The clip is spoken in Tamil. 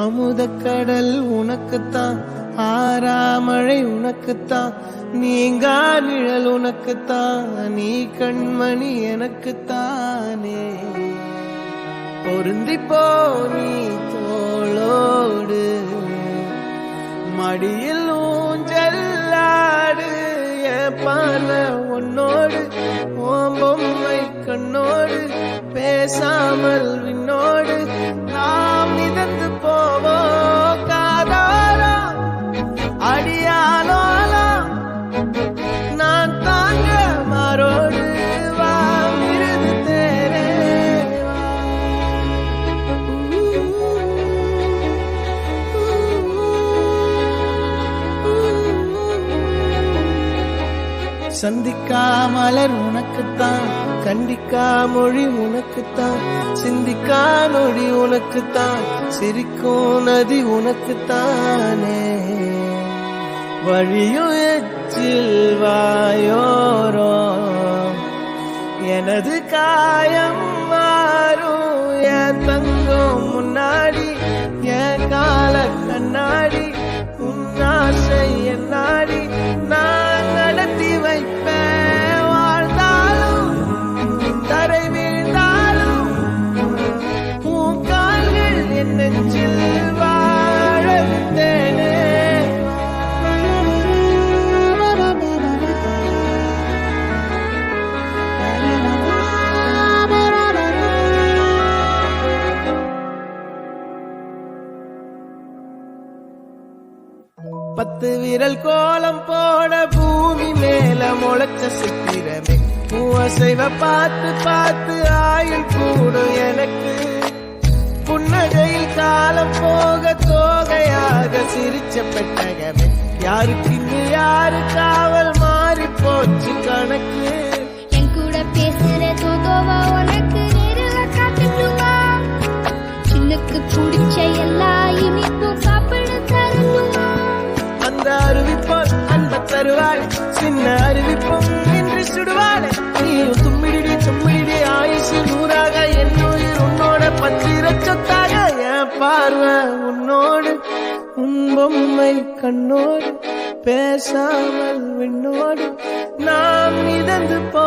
அமுதக்கடல் உனக்குத்தான், ஆறாமழை உனக்குத்தான், நீங்கா நிழல் உனக்குத்தான், நீ கண்மணி எனக்குத்தானே. பொருந்திப்போ நீ தோளோடு, மடியில் ஊஞ்சல்லாடு, என் பார்வை உன்னோடு, ஓம் பொம்மை கண்ணோடு, பேசாமல் விண்ணோடு நாம் மிதந்து போவோம் காதாரா அடியாலோலா, நான் தாங்க மாறோடு வா விருது தேரே வா. சந்திக்கா மலர் உனக்குத்தான், கண்டிக்கா மொழி உனக்குத்தான், சிந்திக்கா நொடி உனக்குத்தான், சிரிக்கும் நதி உனக்குத்தானே. வழியும் எச்சில் வாயோரோ எனது காயம் மாறும், என் தங்கம் முன்னாடி என் கால கண்ணாடி, உன்னாசை என் நாடி நான் நடத்தி வைப்பேன். வாழ்ந்தாலும் தரை வீழ்ந்தாலும் உன் கால்கள் என் நெஞ்சில் வாழ விட்டேனே. பத்து விரல் கோலம் போட பூமி மேல முளைச்ச சித்திரமே, பூசைவ பார்த்து பார்த்து ஆயுள் கூடும் எனக்கு. புன்னகையில் காலம் போக தோகையாக சிரிச்ச பெட்டகமே, யாருக்கு இங்கு யாரு காவல் மாறி போச்சு கணக்கு. என் கூட பேசுற தோதோவா உனக்கு நேரில் காட்டுமா, சின்னுக்கு பிடிச்ச எல்லா இனிப்பும் சாப்பிட தரணுமா. அந்த அறிவிப்போல் அன்ப தருவாள், சின்ன அறிவிப்பும் இன்று சுடுவாள். நீயும் தும்மிடி தும்மிடி ஆயுசு நூறாக, என் உயிர் உன்னோட பத்திர சொத்தாக. என் பார்வை உன்னோடு, உன் பொம்மை கண்ணோடு, பேசாமல் விண்ணோடு நாம் மிதந்து போ